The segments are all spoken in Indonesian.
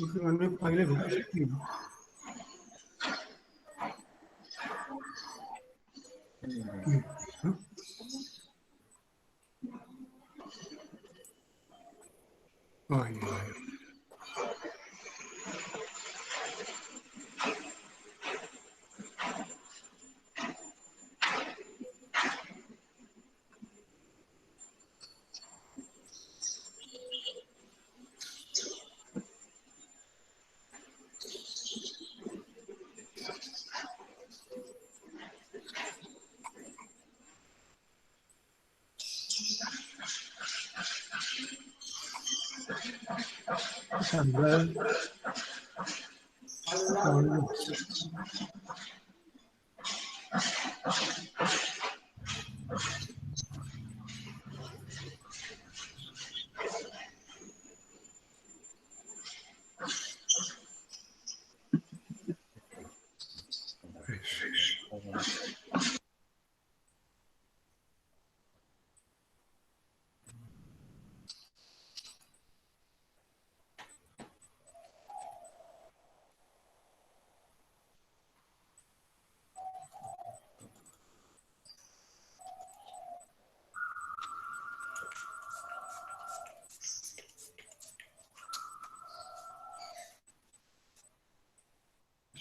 Anu file buka sih. Oh iya. Tanggal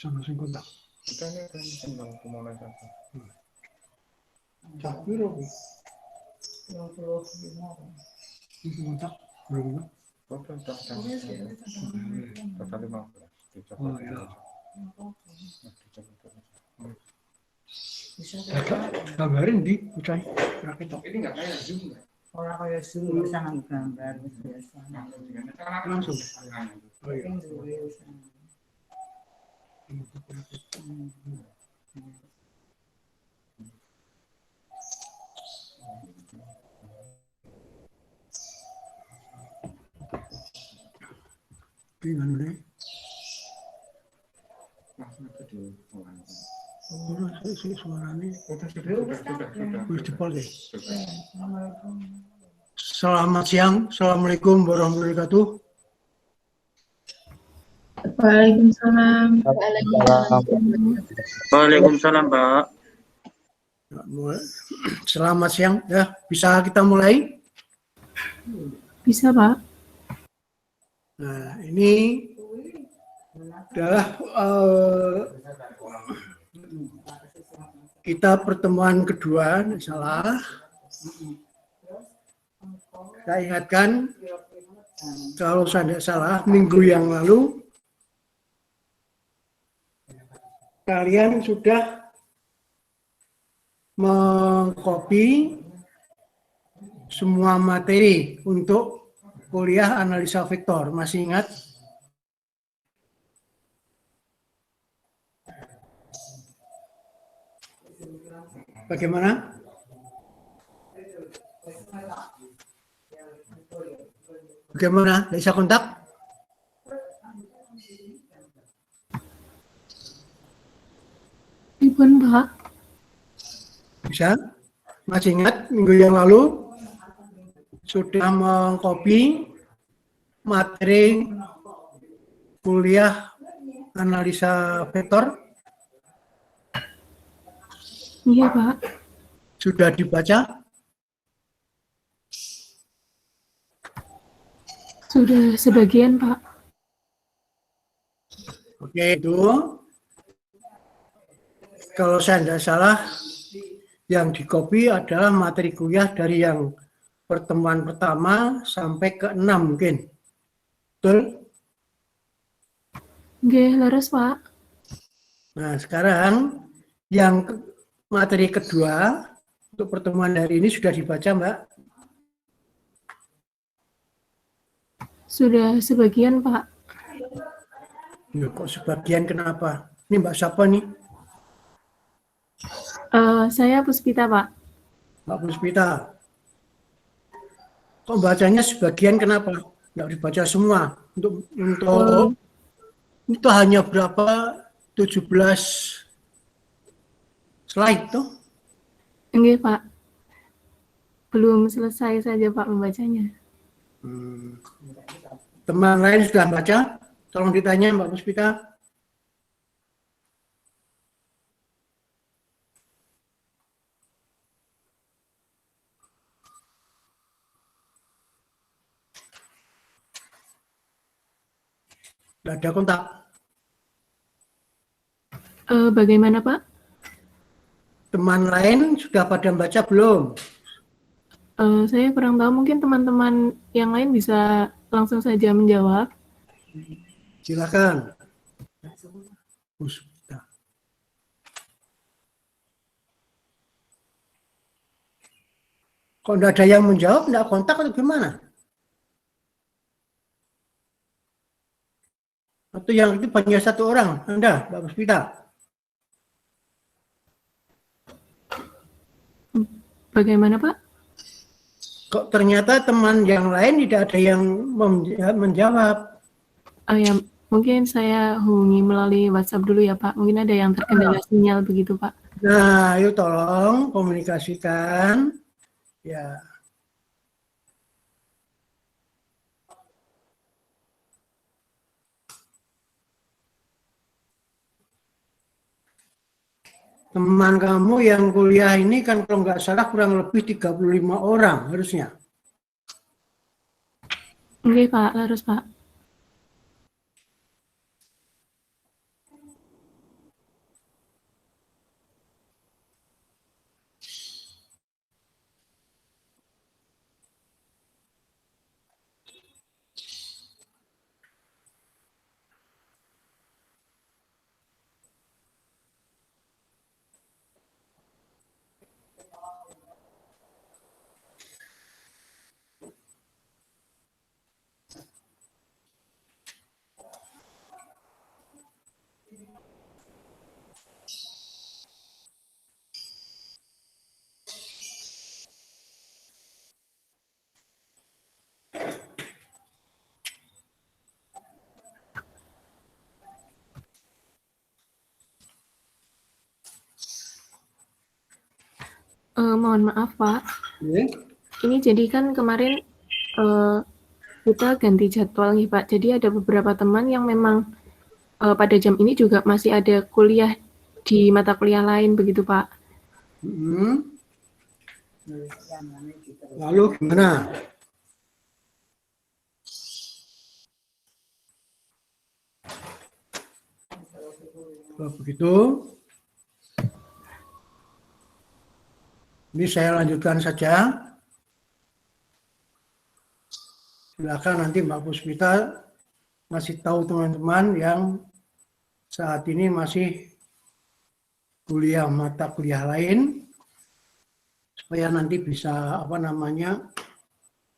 langsung kontak. Kita ini kan tentang kemana saja. Tak biru. Itu kontak belum. Total total 15. Dicoba. Oh ya. Dicoba. Gambarin di Ucai. Rakit. Ini nggak kayak Zoom. Orang kaya Zoom sangat gambar biasa. Langsung. Oh iya. Dengan ini. Langsung ke di ruangan. Oh, saya suaranya. Sudah. Wis jebol deh. Selamat siang. Assalamualaikum warahmatullahi wabarakatuh. Waalaikumsalam. Waalaikumsalam, Pak. Selamat siang. Ya, bisa kita mulai? Bisa, Pak? Nah, ini adalah kita pertemuan kedua, tidak salah. Saya ingatkan, kalau saya tidak salah, minggu yang lalu kalian sudah mengcopy semua materi untuk kuliah analisa vektor. Masih ingat? Bagaimana? Bagaimana? Bisa kontak? Ribun, Pak. Bisa? Masih ingat minggu yang lalu sudah mengcopy materi kuliah analisa vektor? Iya, Pak. Sudah dibaca? Sudah sebagian, Pak. Oke, itu. Kalau saya tidak salah, yang di-copy adalah materi kuliah dari yang pertemuan pertama sampai ke 6 mungkin. Betul? Nggih, leres, Pak. Nah, sekarang yang materi kedua untuk pertemuan hari ini sudah dibaca, Mbak? Sudah sebagian, Pak. Ya, kok sebagian kenapa? Ini Mbak siapa nih? Saya Puspita, Pak. Mbak Puspita. Kok bacanya sebagian kenapa? Nggak dibaca semua. Untuk itu hanya berapa? 17 slide tuh? Nggih, Pak. Belum selesai saja, Pak, membacanya. Teman lain sudah baca? Tolong ditanya Mbak Puspita. Tidak ada kontak. Bagaimana Pak? Teman lain sudah pada baca belum? Saya kurang tahu, mungkin teman-teman yang lain bisa langsung saja menjawab. Silakan. Puspita. Kok tidak ada yang menjawab, tidak kontak atau gimana? Atau yang itu hanya satu orang, Anda, Mbak Puspita? Bagaimana Pak? Kok ternyata teman yang lain tidak ada yang menjawab? Ya, mungkin saya hubungi melalui WhatsApp dulu ya Pak. Mungkin ada yang terkendala sinyal begitu Pak. Nah, ayo tolong komunikasikan. Ya. Teman kamu yang kuliah ini kan kalau nggak salah kurang lebih 35 orang harusnya. Oke Pak, harus Pak. Mohon maaf Pak. Ya. Ini jadi kan kemarin kita ganti jadwal nih Pak. Jadi ada beberapa teman yang memang pada jam ini juga masih ada kuliah di mata kuliah lain begitu Pak. Lalu gimana? Kalau begitu, ini saya lanjutkan saja. Silakan nanti Mbak Puspita masih tahu teman-teman yang saat ini masih kuliah mata kuliah lain, supaya nanti bisa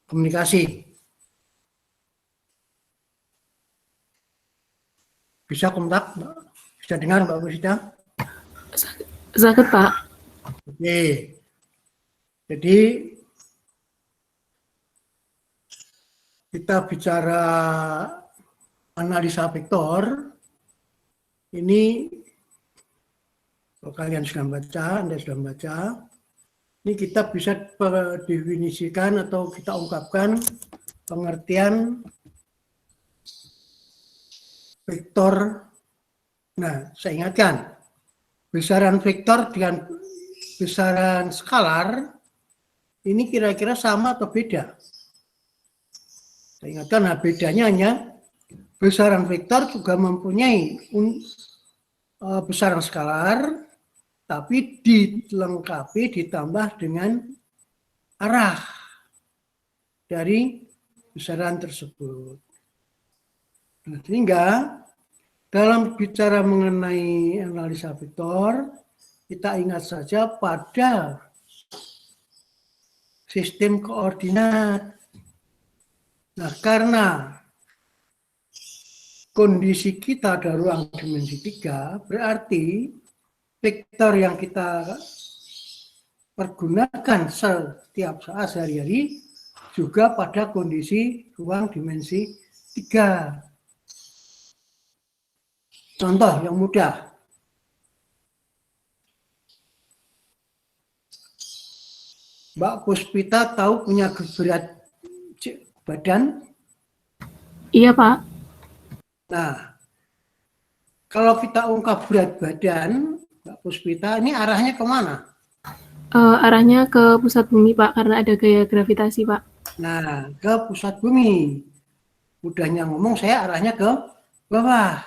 komunikasi. Bisa kontak, bisa dengar Mbak Puspita? Sakit Pak. Oke. Jadi kita bicara analisa vektor, ini kalau kalian sudah baca, Anda sudah baca, ini kita bisa definisikan atau kita ungkapkan pengertian vektor. Nah, saya ingatkan, besaran vektor dengan besaran skalar ini kira-kira sama atau beda? Saya ingatkan, nah bedanya hanya besaran vektor juga mempunyai besaran skalar, tapi dilengkapi ditambah dengan arah dari besaran tersebut. Nah, sehingga dalam bicara mengenai analisa vektor, kita ingat saja pada sistem koordinat. Nah, karena kondisi kita ada ruang dimensi 3, berarti vektor yang kita pergunakan setiap saat sehari-hari juga pada kondisi ruang dimensi 3. Contoh yang mudah. Mbak Puspita tahu punya berat badan? Iya Pak. Nah, kalau kita ungkap berat badan, Mbak Puspita, ini arahnya kemana? Arahnya ke pusat bumi, Pak, karena ada gaya gravitasi, Pak. Nah, ke pusat bumi. Mudahnya ngomong, saya arahnya ke bawah.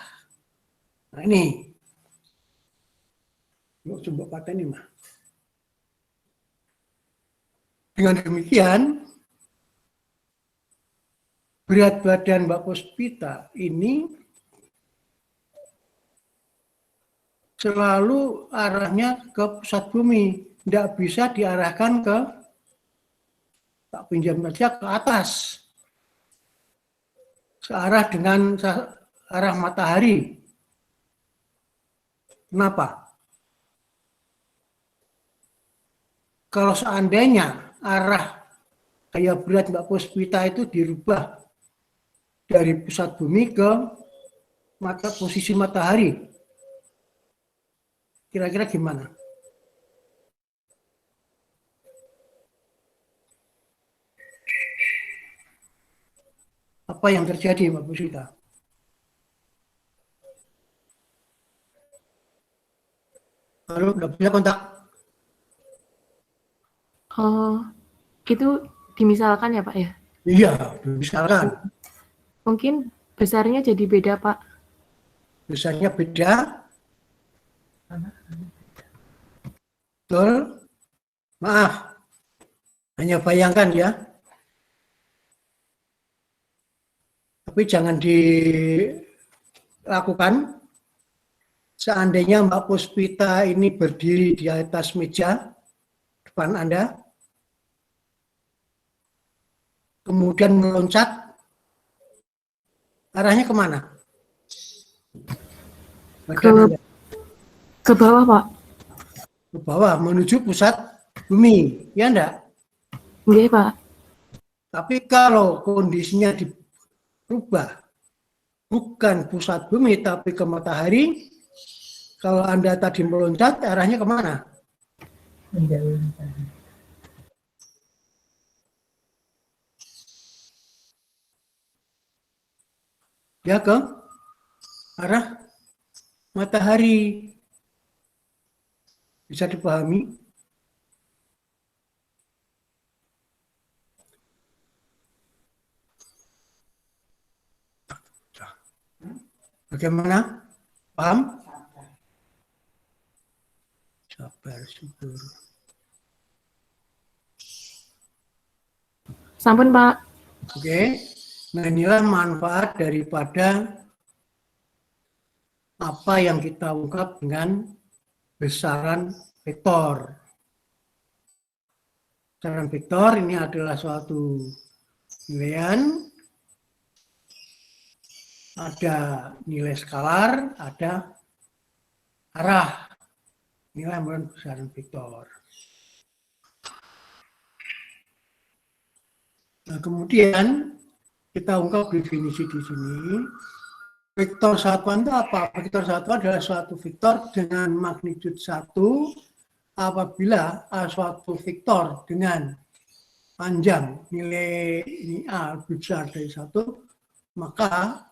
Nah, ini. Yuk, coba pakai ini, Mas. Dengan demikian, berat badan Mbak Puspita ini selalu arahnya ke pusat bumi. Tidak bisa diarahkan ke, tak pinjam saja, ke atas. Searah dengan arah matahari. Kenapa? Kalau seandainya arah gaya berat Mbak Puspita itu dirubah dari pusat bumi ke posisi matahari, kira-kira gimana? Apa yang terjadi, Mbak Puspita? Kalau udah punya kontak? Oh, itu dimisalkan ya, Pak, ya? Iya, misalkan Mungkin besarnya jadi beda, Pak. besarnya beda. Betul. Maaf, hanya bayangkan ya. Tapi jangan dilakukan. Seandainya Mbak Puspita ini berdiri di atas meja depan Anda, kemudian meloncat, arahnya kemana? Ke bawah, Pak. Ke bawah, menuju pusat bumi, ya enggak? Nggih, Pak. Tapi kalau kondisinya dirubah, bukan pusat bumi, tapi ke matahari, kalau Anda tadi meloncat, arahnya kemana? Ya ke arah matahari. Bisa dipahami? Bagaimana? Paham? Sabar, syukur. Sampun, Pak. Oke. Nah, inilah manfaat daripada apa yang kita ungkap dengan besaran vektor. Besaran vektor ini adalah suatu nilaian, ada nilai skalar, ada arah. Inilah besaran vektor. Nah, kemudian kita ungkap definisi di sini. Vektor satuan itu apa? Vektor satuan adalah suatu vektor dengan magnitudo 1 apabila suatu vektor dengan panjang nilai ini A lebih besar dari 1, maka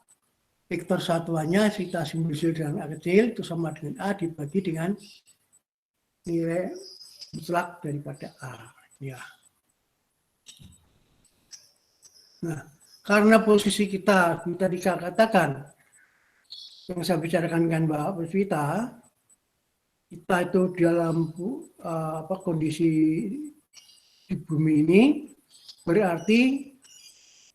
vektor satuannya kita simbolisir dengan A kecil itu sama dengan A dibagi dengan nilai mutlak daripada A. Ya. Nah, karena posisi kita tadi katakan yang saya bicarakan dengan Mbak Puspita, kita itu dalam kondisi di bumi ini berarti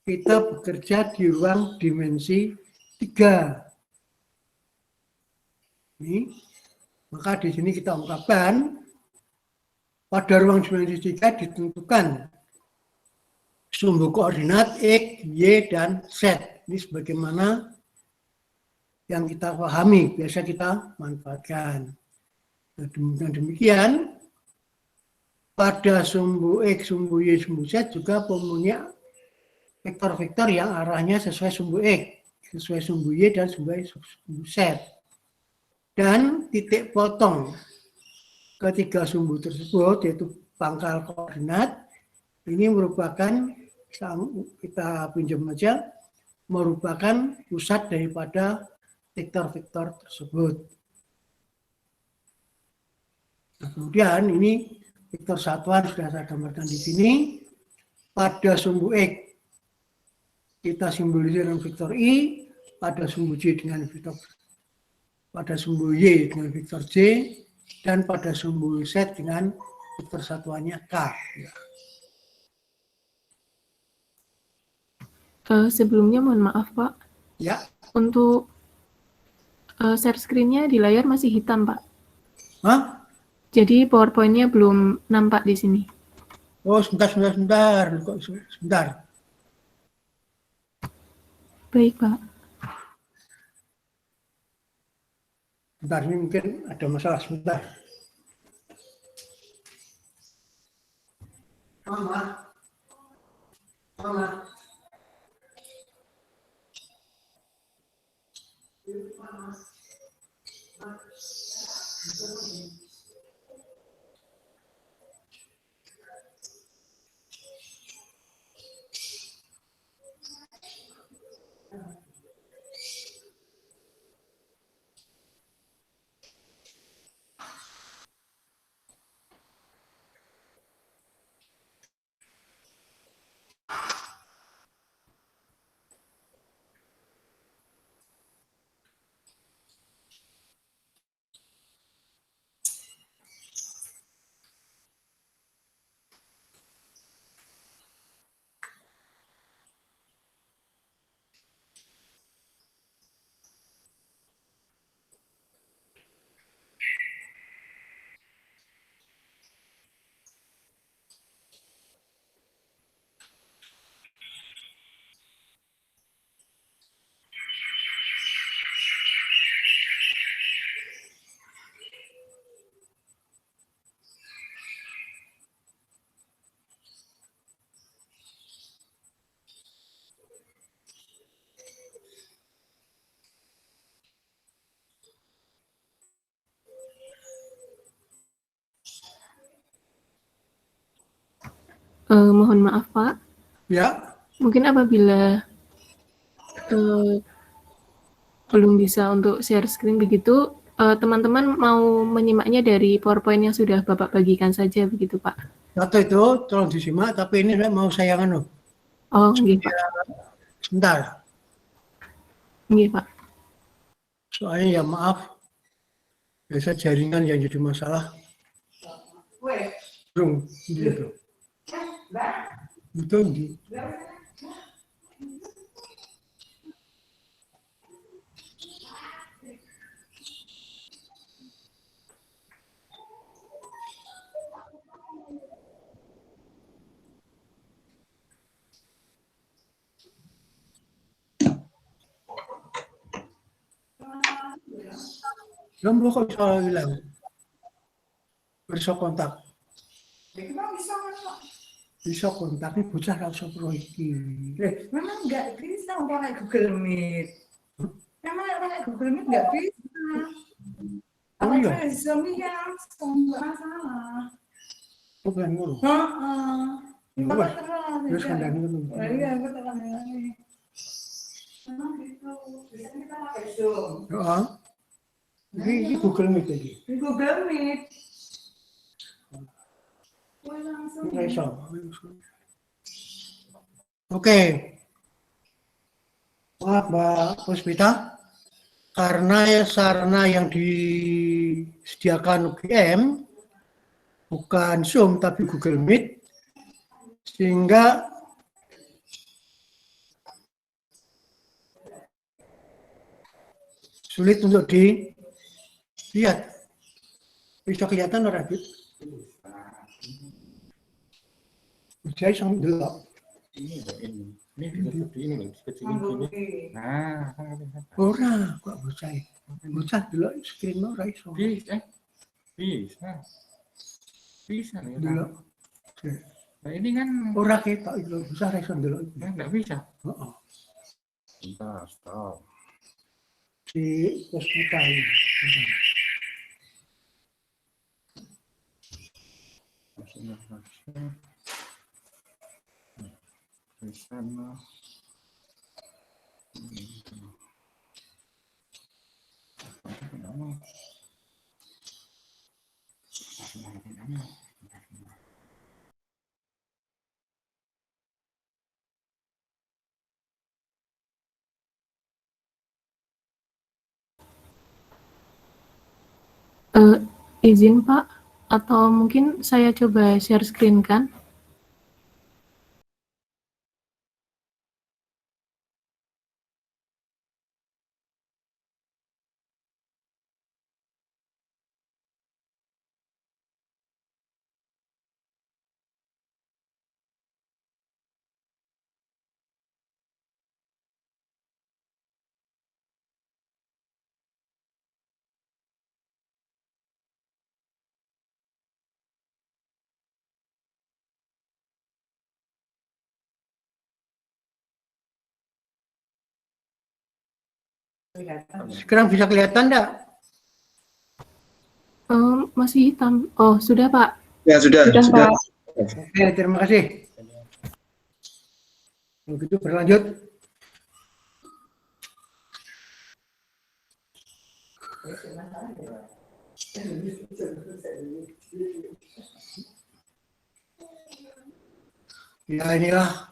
kita bekerja di ruang dimensi 3. Ini, maka di sini kita ungkapkan pada ruang dimensi 3 ditentukan sumbu koordinat X, Y, dan Z. Ini sebagaimana yang kita pahami, biasa kita manfaatkan. Nah, demikian, pada sumbu X, sumbu Y, sumbu Z juga punya vektor-vektor yang arahnya sesuai sumbu X, sesuai sumbu Y, dan sesuai sumbu Z. Dan titik potong ketiga sumbu tersebut, yaitu pangkal koordinat, ini merupakan, kita pinjam saja, merupakan pusat daripada vektor-vektor tersebut. Nah, kemudian ini vektor satuan sudah saya gambarkan di sini. Pada sumbu X kita simbolisir dengan vektor I, pada sumbu J dengan vektor, pada sumbu Y dengan vektor J, dan pada sumbu Z dengan vektor satuannya K. Sebelumnya mohon maaf Pak, Ya, untuk share screen-nya di layar masih hitam Pak. hah? Jadi PowerPoint-nya belum nampak di sini. Oh, sebentar. Kok sebentar. Baik Pak. Sebentar, ini mungkin ada masalah sebentar. Mama. Mohon maaf Pak, Ya, mungkin apabila belum bisa untuk share screen begitu, teman-teman mau menyimaknya dari PowerPoint yang sudah Bapak bagikan saja begitu Pak. satu itu tolong disimak, tapi ini mau saya Oh, nggih Pak. sebentar. Nggih Pak. Soalnya ya maaf, biasa jaringan yang jadi masalah. Bro, gitu. Betul, di. Lombo kok bisa bilang besok kontak. Bisa kontak ini bocah ra usah pro iki. Memang nggak bisa pakai Google Meet. Memang pakai Google Meet nggak bisa. Oh Pakai iya, Zoom ya langsung nggak masalah. bukan ngono. Heeh. Ya wes, wes Terus kandhani ngono. iya, aku tekan ini. Memang gitu. Biasanya kita pakai Zoom. Heeh. Ini Google Meet lagi. Di Google Meet. Langsung. Ini iso. Oke. Maaf Mbak Puspita, karena sarana yang disediakan UGM bukan Zoom tapi Google Meet, sehingga sulit untuk dilihat. Bisa kelihatan ora, Bit? Bisa iso ndelok. Ini loh, ini ditutup di ini loh, dikecilin gini. Nah, kan kelihatan. Ora, kok bocah. Bocah delok screen ora iso. Bisa, bisa nih. Delok. Nah ini kan Ora ketok itu, bocah ora iso ndelok. nggak bisa. Heeh. Bentar, stop. Si Puspita ini. Maksudnya di sana. Izin Pak, atau mungkin saya coba share screen kan? Sekarang bisa kelihatan enggak? Masih hitam. Oh, sudah Pak. Ya sudah. Pak. Oke, terima kasih. Begitu berlanjut. Ya inilah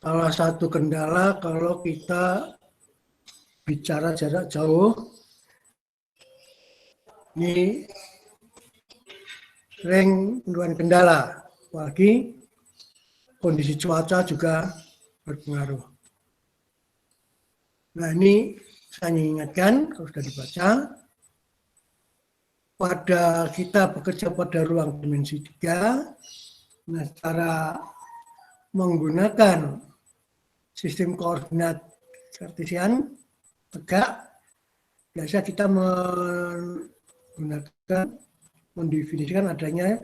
salah satu kendala kalau kita bicara jarak jauh. Ini sering menemukan kendala, apalagi kondisi cuaca juga berpengaruh. Nah ini saya ingatkan, kalau sudah dibaca, pada kita bekerja pada ruang dimensi 3, nah cara menggunakan sistem koordinat kartesian tegak, biasa kita menggunakan, mendefinisikan adanya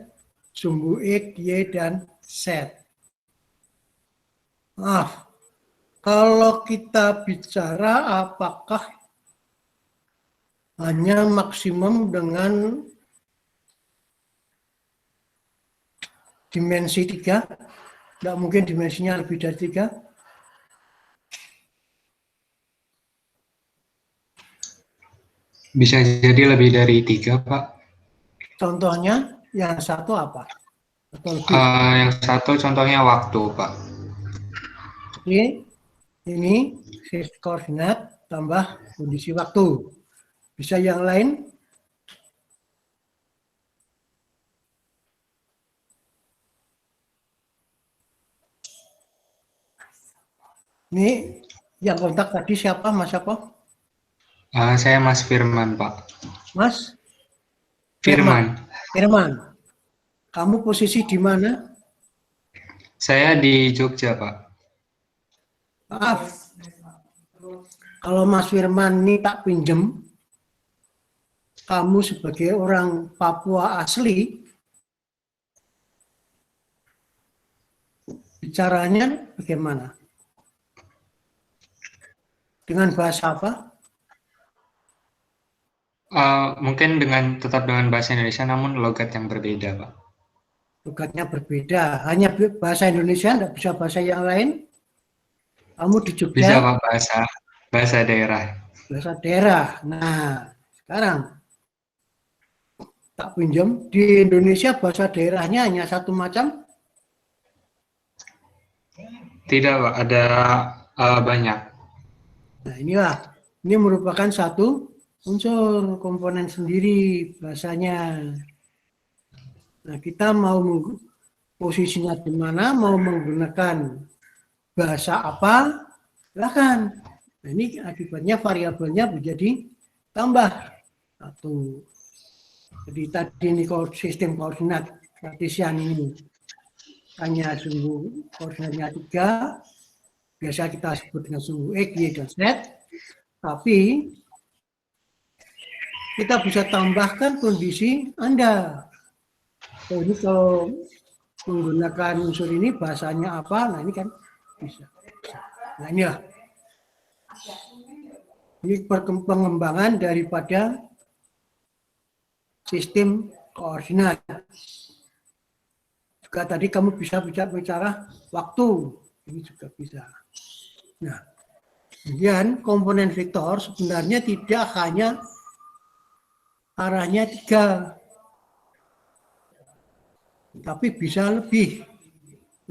sumbu X, Y, dan Z. Maaf, kalau kita bicara apakah hanya maksimum dengan dimensi 3, tidak mungkin dimensinya lebih dari 3. Bisa jadi lebih dari 3, Pak. Contohnya, yang satu apa? Atau lebih? Yang satu contohnya waktu, Pak. Oke, ini sistem koordinat tambah kondisi waktu. Bisa yang lain? Ini yang kontak tadi siapa, Mas apa? Saya Mas Firman, Pak. Mas? Firman. Firman. Kamu posisi di mana? Saya di Jogja, Pak. Maaf. Kalau Mas Firman ini tak pinjem, kamu sebagai orang Papua asli, bicaranya bagaimana? Dengan bahasa apa? Mungkin tetap dengan bahasa Indonesia, namun logat yang berbeda, Pak. Logatnya berbeda. Hanya bahasa Indonesia, tidak bisa bahasa yang lain? Kamu di Jogja? Bisa, Pak, bahasa daerah. Bahasa daerah. Nah, sekarang tak pinjam, di Indonesia bahasa daerahnya hanya satu macam? Tidak, Pak. Ada banyak. Nah, ini merupakan satu unsur komponen sendiri bahasanya. Nah, kita mau posisinya di mana, mau menggunakan bahasa apa, silakan. Nah, ini akibatnya variabelnya menjadi tambah satu. Jadi tadi ini sistem koordinat kartesian ini hanya sumbu koordinatnya 3, biasa kita sebut dengan sumbu X, Y, dan Z, tapi kita bisa tambahkan kondisi Anda. Oh, ini kalau menggunakan unsur ini bahasanya apa, nah ini kan bisa. Nah ini ya. Ini pengembangan daripada sistem koordinat. Juga tadi kamu bisa bicara waktu, ini juga bisa. Nah, Kemudian komponen vektor sebenarnya tidak hanya arahnya 3, tapi bisa lebih.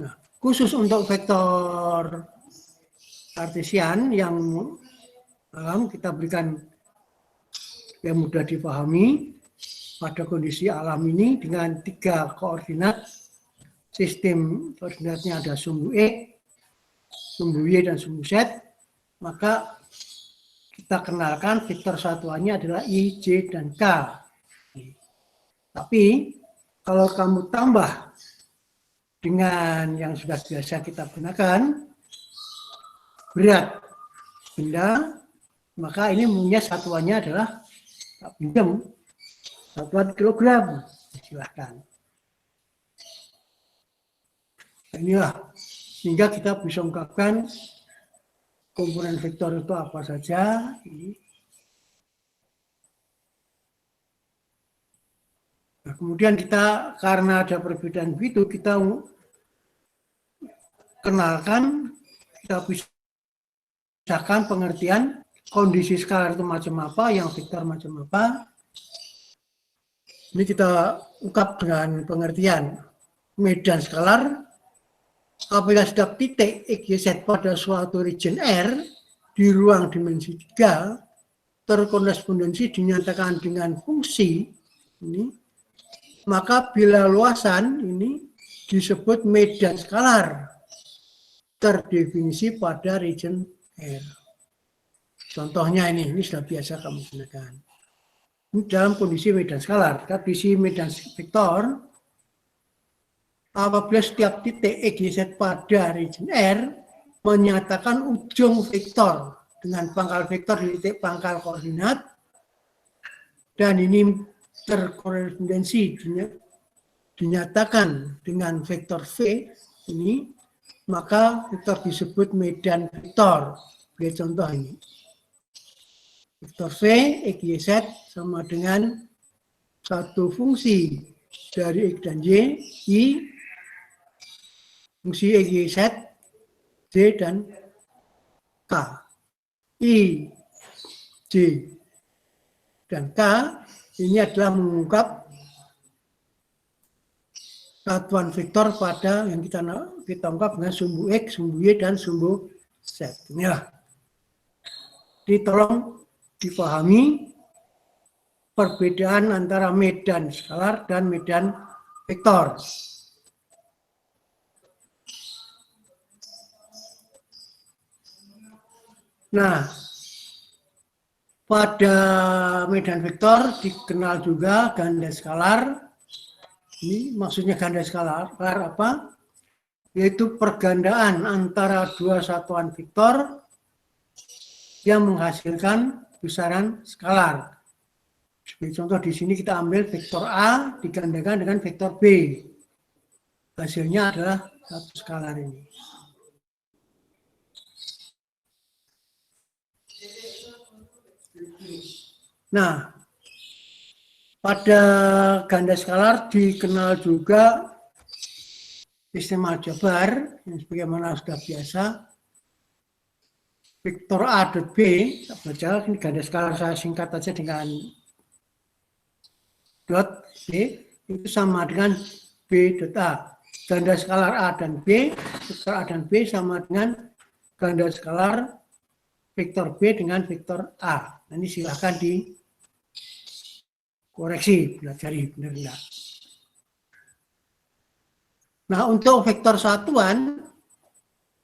Nah, khusus untuk vektor kartesian yang alam kita berikan yang mudah dipahami. Pada kondisi alam ini dengan 3 koordinat, sistem koordinatnya ada sumbu X, sumbu Y, dan sumbu Z, maka kita kenalkan vektor satuannya adalah I, J, dan K. Tapi kalau kamu tambah dengan yang sudah biasa kita gunakan, berat benda, maka ini punya satuannya adalah pinjam satuan kilogram. Silahkan. Inilah sehingga kita bisa ungkapkan komponen vektor itu apa saja. Nah, kemudian kita karena ada perbedaan begitu, kita kenalkan, kita pisahkan pengertian kondisi skalar itu macam apa, yang vektor macam apa. Ini kita ungkap dengan pengertian medan skalar. Apabila setiap titik X, Y, Z pada suatu region R di ruang dimensi 3 terkorespondensi dinyatakan dengan fungsi ini, maka bila luasan ini disebut medan skalar terdefinisi pada region R. Contohnya ini sudah biasa kamu gunakan. Ini dalam kondisi medan skalar. Kondisi medan vektor, apabila setiap titik X, Y, Z pada region R menyatakan ujung vektor dengan pangkal vektor di titik pangkal koordinat, dan ini terkorespondensi dinyatakan dengan vektor V ini, maka vektor disebut medan vektor. Sebagai contoh ini. Vektor V, X, Y, Z sama dengan satu fungsi dari X dan Y, I, fungsi X, Y, Z, J, dan K. I, J, dan K ini adalah mengungkap satuan vektor pada yang kita ungkap dengan sumbu X, sumbu Y, dan sumbu Z. Inilah. Jadi tolong dipahami perbedaan antara medan skalar dan medan vektor. Nah, pada medan vektor dikenal juga ganda skalar. Ini maksudnya ganda skalar apa? Yaitu pergandaan antara dua satuan vektor yang menghasilkan besaran skalar. Sebagai contoh di sini kita ambil vektor A digandakan dengan vektor B. Hasilnya adalah satu skalar ini. Nah, pada ganda skalar dikenal juga sistem aljabar yang sebagaimana sudah biasa. Vektor A dot B, baca ini ganda skalar, saya singkat saja dengan dot B, itu sama dengan B dot A. Ganda skalar A dan B, vektor A dan B sama dengan ganda skalar vektor B dengan vektor A. Nah, ini silahkan dikoreksi, pelajari benar enggak. Nah, untuk vektor satuan,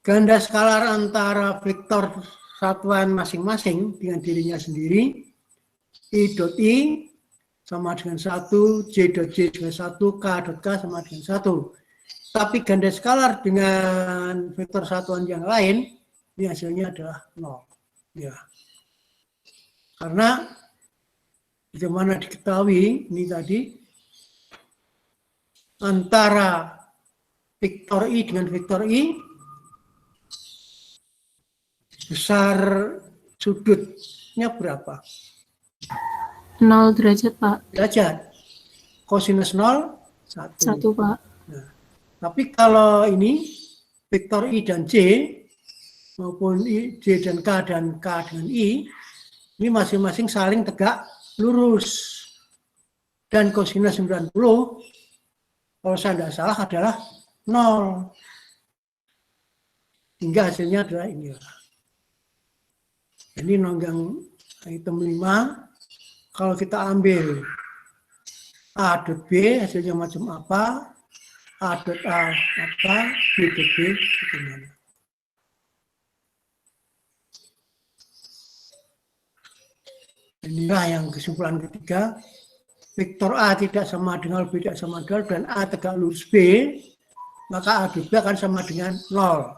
ganda skalar antara vektor satuan masing-masing dengan dirinya sendiri, I dot I sama dengan 1, J dot J dengan 1, K dot K sama dengan 1. Tapi ganda skalar dengan vektor satuan yang lain, ini hasilnya adalah 0. Ya. Karena bagaimana diketahui ini tadi, antara vektor I dengan vektor I, besar sudutnya berapa? 0 derajat, Pak. Derajat. Kosinus 0, 1. 1, Pak. Nah, tapi kalau ini, vektor I dan J, maupun J dan K dengan I, ini masing-masing saling tegak lurus. Dan kosinus 90, kalau saya tidak salah adalah 0. Hingga hasilnya adalah ini. Ini nonggang item 5. Kalau kita ambil A dot B, hasilnya macam apa? A dot A apa? B dot B bagaimana? Inilah yang kesimpulan ketiga. Vektor A tidak sama dengan B tidak sama dengan dan A tegak lurus B, maka A dot B akan sama dengan 0.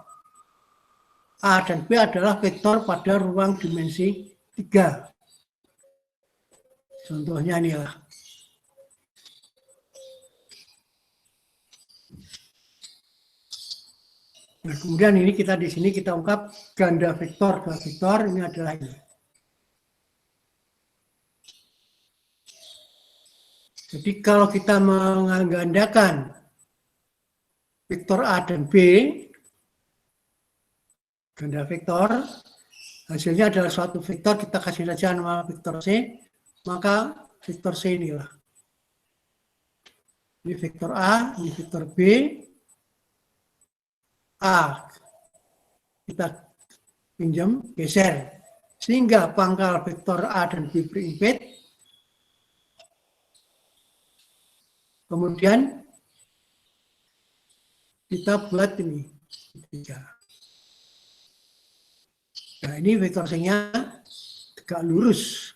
A dan B adalah vektor pada ruang dimensi 3. Contohnya inilah. Nah, kemudian ini kita di sini kita ungkap ganda vektor dua vektor ini adalah ini. Jadi kalau kita menggandakan vektor A dan B, ganda vektor, hasilnya adalah suatu vektor, kita kasih saja nama vektor C, maka vektor C inilah. Ini vektor A, ini vektor B, A. Kita pinjam, geser. Sehingga pangkal vektor A dan B berimpit. Kemudian kita buat ini. Nah, ini vektor C-nya tegak lurus.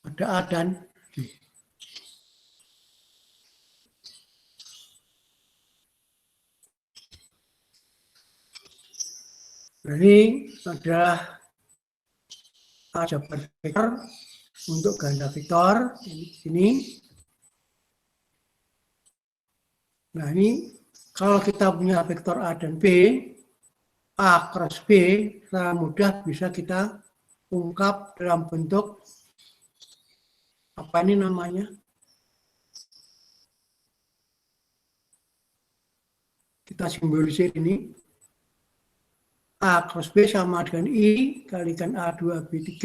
Ada A dan B. Nah, ini adalah aljabar vektor untuk ganda vektor ini. Nah, ini kalau kita punya vektor A dan B, A cross B, secara mudah bisa kita ungkap dalam bentuk apa ini namanya? Kita simbolisir ini. A cross B sama dengan I kalikan A2B3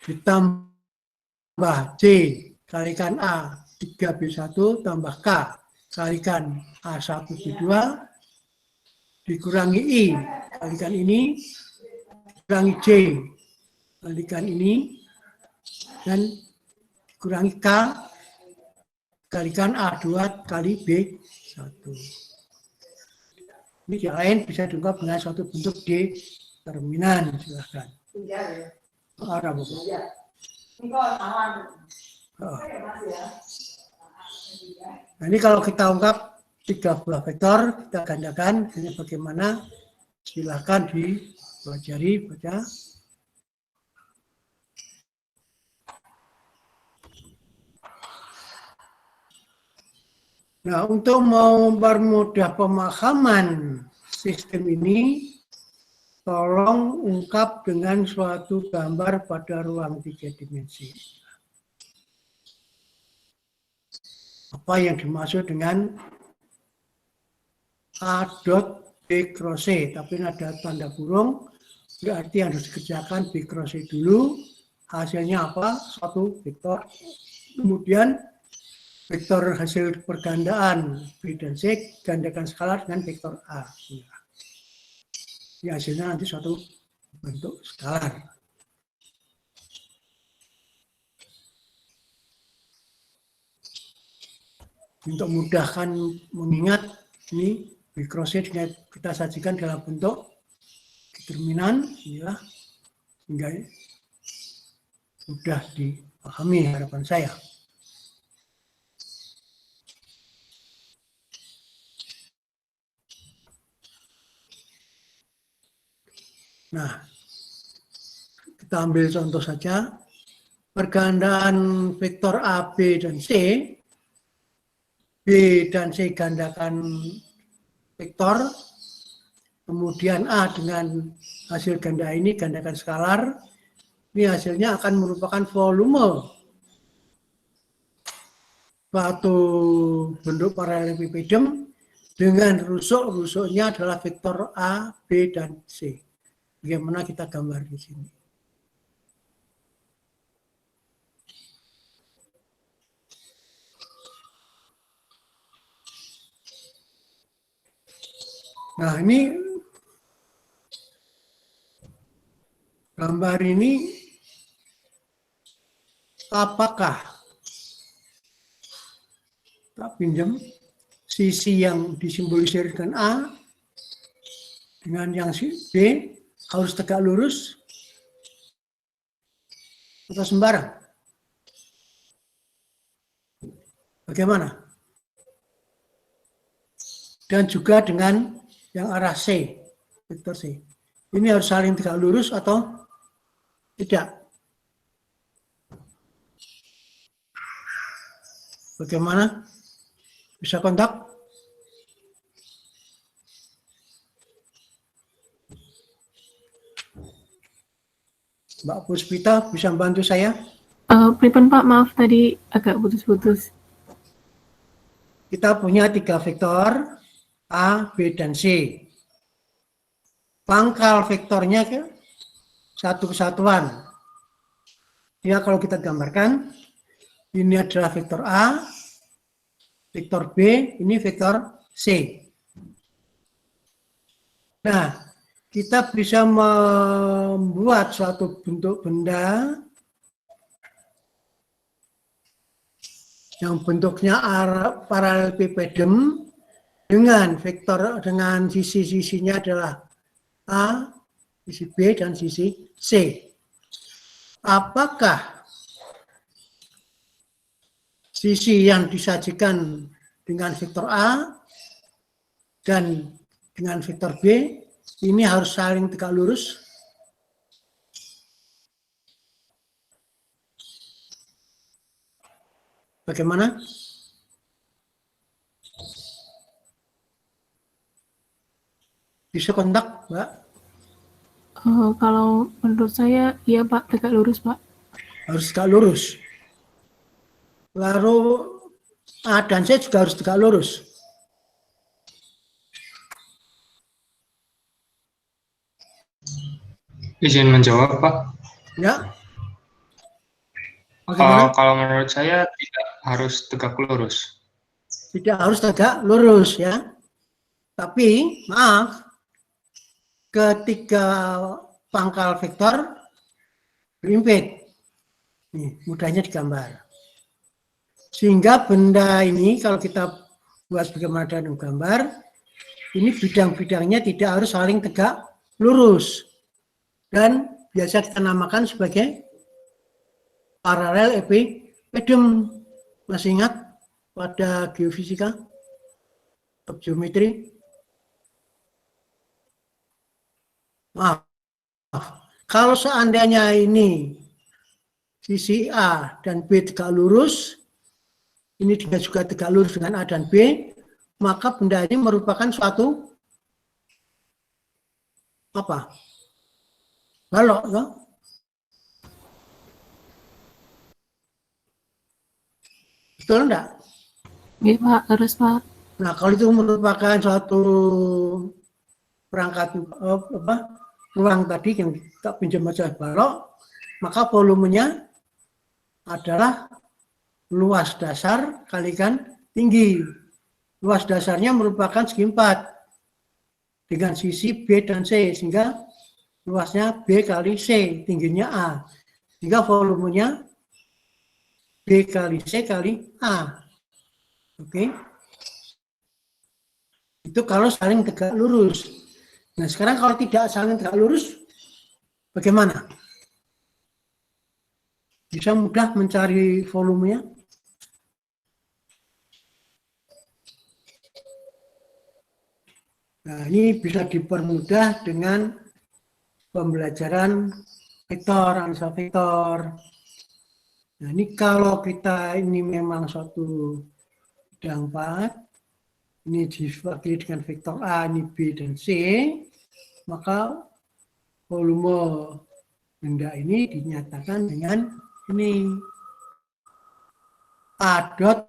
ditambah C kalikan A3B1 tambah K kalikan A1B2 dikurangi I kalikan ini dikurangi J kalikan ini dan dikurangi K kalikan A2 kali B1. Ini yang lain bisa diungkap dengan suatu bentuk determinan. Silahkan. Arah Bapak. Nah, ini kalau kita ungkap 3 buah vektor, kita gandakan. Ini bagaimana? Silahkan dipelajari, baca. Nah, untuk mempermudah pemahaman sistem ini, tolong ungkap dengan suatu gambar pada ruang 3 dimensi. Apa yang dimaksud dengan A dot B cross C, tapi ada tanda kurung, berarti yang harus dikerjakan B cross C dulu, hasilnya apa? Suatu vektor. Kemudian vektor hasil pergandaan B dan C gandakan skalar dengan vektor A. Ya, hasilnya nanti suatu bentuk skalar. Untuk mudahkan mengingat, ini B cross C kita sajikan dalam bentuk determinan, inilah, sehingga mudah dipahami harapan saya. Nah, kita ambil contoh saja. Pergandaan vektor A, B, dan C. B dan C gandakan vektor. Kemudian A dengan hasil ganda ini gandakan skalar. Ini hasilnya akan merupakan volume suatu bentuk paralelepipedum dengan rusuk-rusuknya adalah vektor A, B, dan C. Bagaimana kita gambar di sini. Nah, ini gambar ini apakah tak pinjam sisi yang disimbolisir dengan A dengan yang B harus tegak lurus atau sembarang? Bagaimana? Dan juga dengan yang arah C, vektor C. Ini harus saling tegak lurus atau tidak? Bagaimana? Bisa kontak? Mbak Puspita bisa membantu saya? Pripun Pak, maaf tadi agak putus-putus. Kita punya 3 vektor, A, B, dan C. Pangkal vektornya ke satu kesatuan. Ya, kalau kita gambarkan, ini adalah vektor A, vektor B, ini vektor C. Nah, kita bisa membuat suatu bentuk benda yang bentuknya paralelepipedum dengan vektor, dengan sisi-sisinya adalah A, sisi B, dan sisi C. Apakah sisi yang disajikan dengan vektor A dan dengan vektor B ini harus saling tegak lurus? Bagaimana? Bisa kontak, Mbak? Kalau menurut saya, iya Pak, tegak lurus Pak. Harus tegak lurus. Lalu A dan C juga harus tegak lurus. Izin menjawab, Pak. Ya. Bagaimana? Kalau menurut saya tidak harus tegak lurus. Tidak harus tegak lurus ya. Tapi maaf, ketika pangkal vektor berimpit, nih mudahnya digambar. Sehingga benda ini kalau kita buat bagaimana dengan gambar, ini bidang-bidangnya tidak harus saling tegak lurus. Dan biasa kita namakan sebagai paralelepipedum. Masih ingat pada geofisika, geometri? Maaf, kalau seandainya ini sisi A dan B tegak lurus, ini juga tegak lurus dengan A dan B, maka benda ini merupakan suatu apa? Balok, ya? Betul enggak? Iya Pak, harus Pak. Nah, kalau itu merupakan suatu perangkat ruang tadi yang kita pinjam aja balok, maka volumenya adalah luas dasar kalikan tinggi. Luas dasarnya merupakan segi 4 dengan sisi B dan C, sehingga luasnya B kali C, tingginya A. Sehingga volumenya B kali C kali A. Oke. Itu kalau saling tegak lurus. Nah, sekarang kalau tidak saling tegak lurus, bagaimana? Bisa mudah mencari volumenya? Nah, ini bisa dipermudah dengan pembelajaran vektor, analisa vektor. Nah, ini kalau kita ini memang suatu bidang 4, ini diwakili dengan vektor A, ini B, dan C, maka volume benda ini dinyatakan dengan ini A dot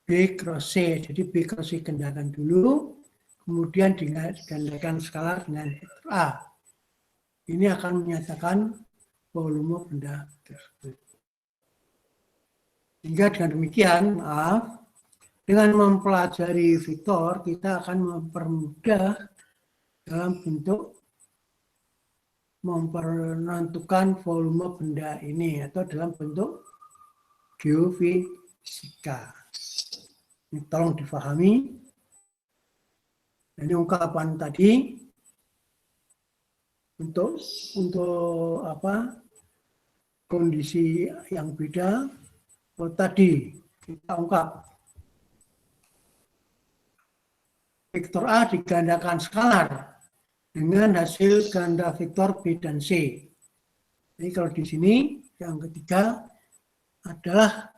B cross C. Jadi B cross C gandakan dulu, kemudian digandakan skalar dengan vektor A. Ini akan menyatakan volume benda tersebut. Sehingga dengan demikian, maaf, dengan mempelajari vektor, kita akan mempermudah dalam bentuk menentukan volume benda ini atau dalam bentuk geofisika. Ini tolong difahami. Ini ungkapan tadi untuk apa kondisi yang beda. Oh, tadi kita ungkap vektor A digandakan skalar dengan hasil ganda vektor B dan C. Jadi kalau di sini yang ketiga adalah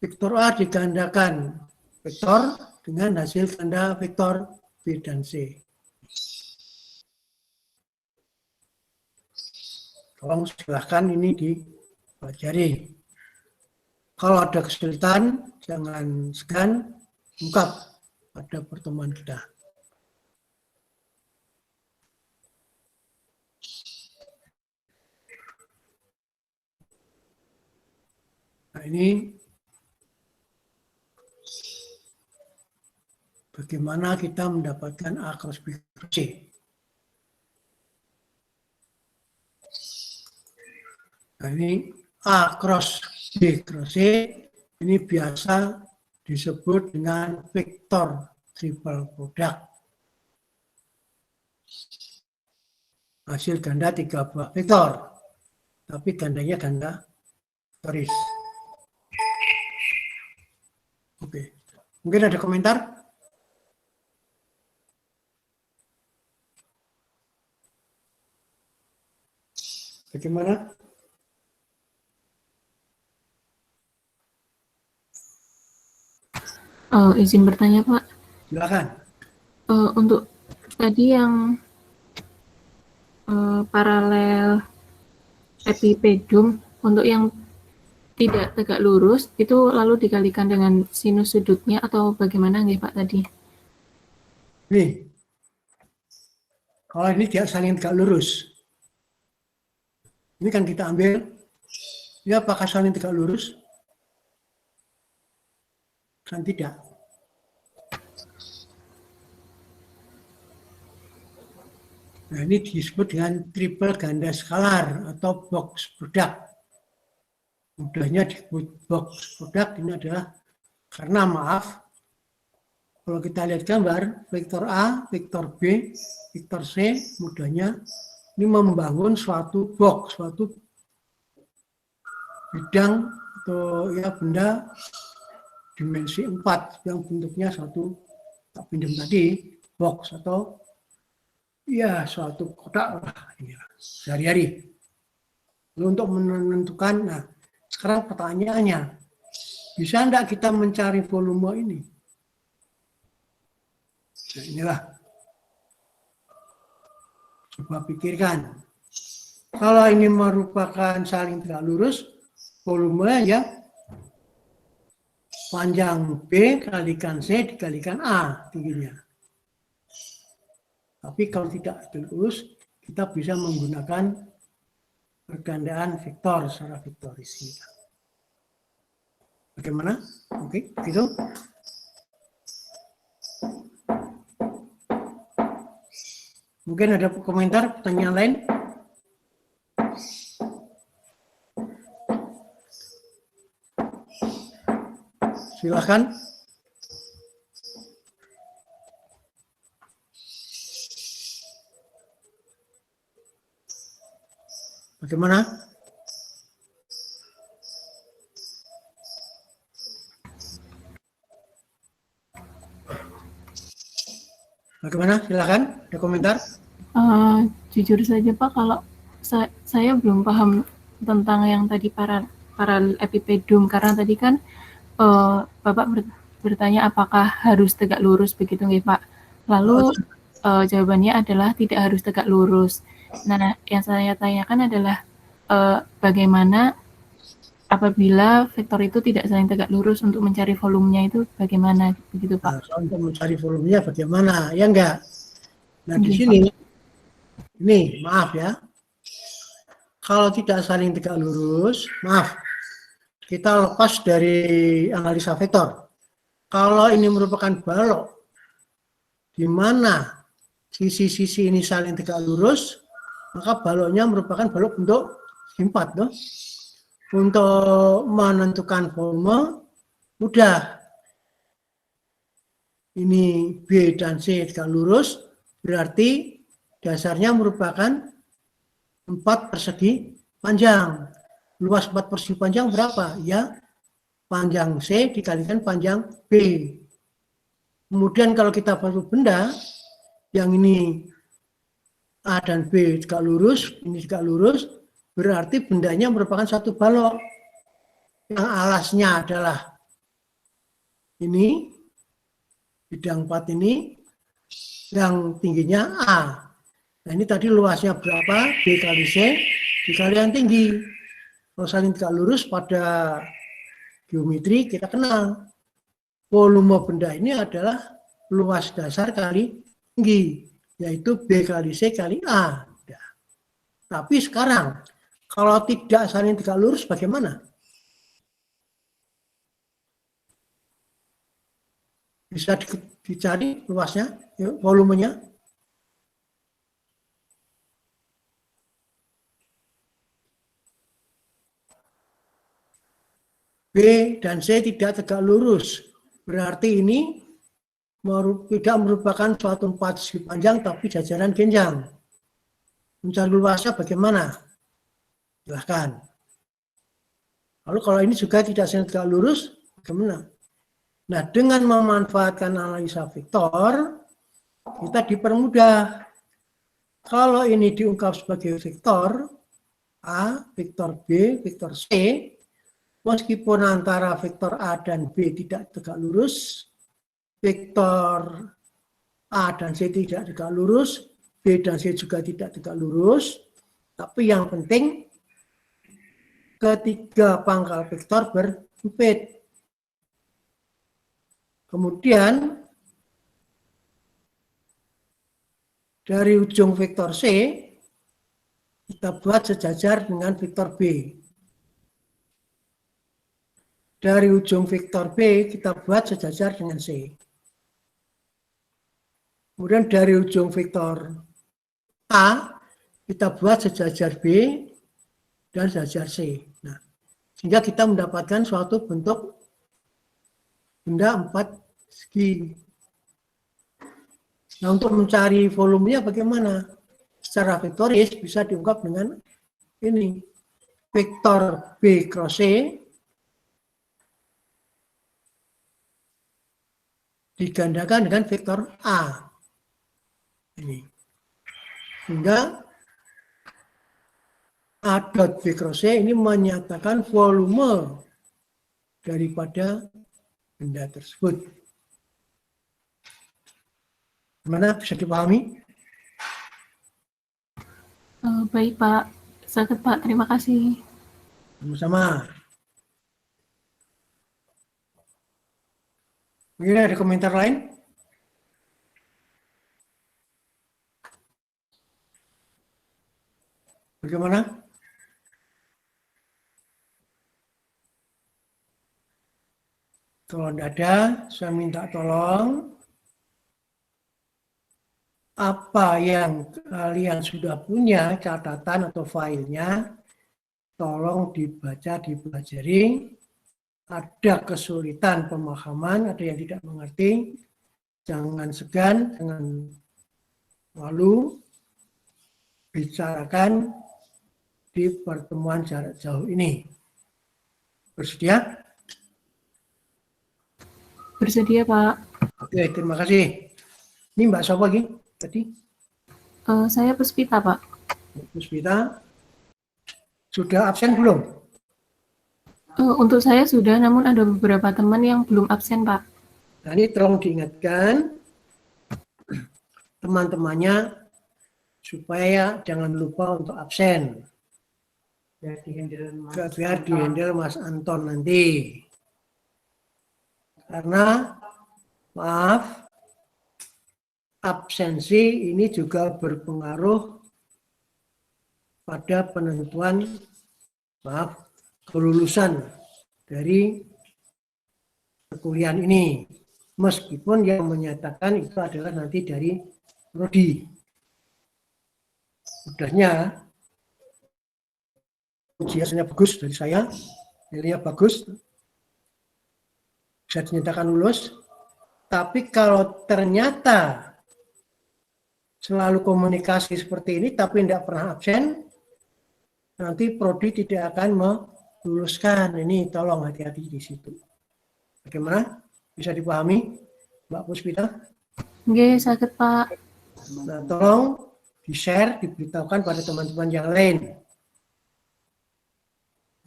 vektor A digandakan vektor dengan hasil ganda vektor B dan C. Tolong silahkan ini dipelajari. Kalau ada kesulitan, jangan segan ungkap pada pertemuan kita. Nah, ini bagaimana kita mendapatkan A cross B cross C. Nah, ini A cross B cross C ini biasa disebut dengan vektor triple product. Hasil ganda 3 buah vektor, tapi gandanya ganda vektoris. Oke, mungkin ada komentar? Bagaimana? Izin bertanya, Pak. Silakan. Untuk tadi yang paralel epipedium, untuk yang tidak tegak lurus, itu lalu dikalikan dengan sinus sudutnya atau bagaimana nggih Pak tadi? Nih, kalau ini dia saling tegak lurus. Ini kan kita ambil, ini apakah saling tegak lurus? Kan tidak. Nah, ini disebut dengan triple ganda skalar atau box product. Mudahnya disebut box product ini adalah karena maaf, kalau kita lihat gambar, vektor A, vektor B, vektor C, mudahnya ini membangun suatu box, suatu bidang atau ya benda dimensi 4 yang bentuknya suatu tak pinjam tadi box atau ya suatu kotak lah ini sehari-hari. Untuk menentukan, nah sekarang pertanyaannya, bisa enggak kita mencari volume ini? Nah inilah, coba pikirkan. Kalau ini merupakan saling tegak lurus, volumenya ya panjang B kalikan C dikalikan A tingginya. Tapi kalau tidak lurus, kita bisa menggunakan pergandaan vektor secara vektoris. Bagaimana? Oke, gitu. Mungkin ada komentar, pertanyaan lain? Silakan. Bagaimana? Bagaimana? Silakan, ada komentar? Jujur saja Pak, kalau saya belum paham tentang yang tadi paralel epipedium, karena tadi kan Bapak bertanya apakah harus tegak lurus begitu nggih Pak? Lalu jawabannya adalah tidak harus tegak lurus. Nah, yang saya tanyakan adalah bagaimana apabila vektor itu tidak saling tegak lurus untuk mencari volumenya itu bagaimana begitu Pak? Nah, soal untuk mencari volumenya bagaimana, ya enggak? Nah, di Oke, sini, ini maaf ya, kalau tidak saling tegak lurus, maaf, kita lepas dari analisa vektor. Kalau ini merupakan balok, di mana sisi-sisi ini saling tegak lurus, maka baloknya merupakan balok bentuk segi 4. Tuh. Untuk menentukan volume, mudah. Ini B dan C tegak lurus, berarti dasarnya merupakan 4 persegi panjang. Luas 4 persegi panjang berapa? Ya, panjang C dikalikan panjang B. Kemudian kalau kita bantu benda, yang ini A dan B tegak lurus, ini tegak lurus, berarti bendanya merupakan satu balok. Yang alasnya adalah ini, bidang 4 ini, yang tingginya A. Nah ini tadi luasnya berapa? B kali C dikali yang tinggi. Kalau saling tegak lurus pada geometri kita kenal. Volume benda ini adalah luas dasar kali tinggi, yaitu B kali C kali A. Ya. Tapi sekarang, kalau tidak saling tegak lurus bagaimana? Bisa dicari luasnya, ya, volumenya. B dan C tidak tegak lurus. Berarti ini tidak merupakan suatu 4 segi panjang, tapi jajaran genjang. Mencari luasnya bagaimana? Silahkan. Lalu kalau ini juga tidak tegak lurus, bagaimana? Nah, dengan memanfaatkan analisa vektor, kita dipermudah. Kalau ini diungkap sebagai vektor A, vektor B, vektor C, meskipun antara vektor A dan B tidak tegak lurus, vektor A dan C tidak tegak lurus, B dan C juga tidak tegak lurus, tapi yang penting ketiga pangkal vektor bersempit. Kemudian dari ujung vektor C kita buat sejajar dengan vektor B. Dari ujung vektor B kita buat sejajar dengan C. Kemudian dari ujung vektor A kita buat sejajar B dan sejajar C. Nah, sehingga kita mendapatkan suatu bentuk benda 4 segi. Nah, untuk mencari volumenya bagaimana? Secara vektoris bisa diungkap dengan ini. Vektor B cross C digandakan dengan vektor A. Ini. Sehingga A dot B cross C ini menyatakan volume daripada benda tersebut. Gimana? Bisa dipahami? Baik Pak, sangat Pak, terima kasih. Sama-sama. Mungkin ada komentar lain? Bagaimana? Kalau tidak ada, saya minta tolong apa yang kalian sudah punya catatan atau filenya, tolong dibaca, dipelajari. Ada kesulitan pemahaman, ada yang tidak mengerti, jangan segan, jangan malu, bicarakan di pertemuan jarak jauh ini. Bersedia? Bersedia Pak. Oke, terima kasih. Ini Mbak siapa lagi tadi? Saya Puspita Pak. Puspita, sudah absen belum? Untuk saya sudah, namun ada beberapa teman yang belum absen Pak. Nah ini tolong diingatkan teman-temannya supaya jangan lupa untuk absen. Ya dihandle Mas. biar dihandle Mas Anton nanti. Karena maaf, absensi ini juga berpengaruh pada penentuan kelulusan dari perkuliahan ini. Meskipun yang menyatakan itu adalah nanti dari prodi. Mudahnya ujiannya bagus dari saya, nilainya bagus, bisa dinyatakan lulus. Tapi kalau ternyata selalu komunikasi seperti ini, tapi tidak pernah absen, nanti prodi tidak akan meluluskan. Ini tolong hati-hati di situ. Bagaimana? Bisa dipahami, Mbak Puspita? Nggih, sakit Pak. Nah, tolong di-share, diberitahukan pada teman-teman yang lain.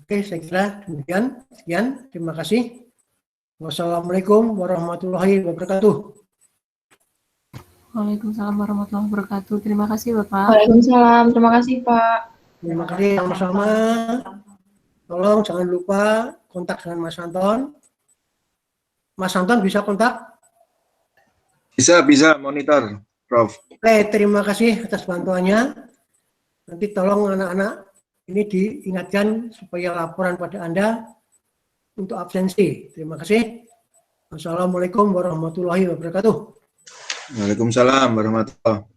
Oke, saya kira demikian. Sekian, terima kasih. Wassalamualaikum warahmatullahi wabarakatuh. Waalaikumsalam warahmatullahi wabarakatuh. Terima kasih Bapak. Waalaikumsalam, terima kasih Pak. Terima kasih sama-sama. Tolong jangan lupa kontak dengan Mas Anton. Mas Anton bisa kontak? Bisa monitor, Prof. Oke, terima kasih atas bantuannya. Nanti tolong anak-anak ini diingatkan supaya laporan pada Anda untuk absensi. Terima kasih. Assalamualaikum warahmatullahi wabarakatuh. Waalaikumsalam warahmatullahi wabarakatuh.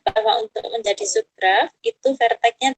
Bahwa untuk menjadi subgraf itu verteknya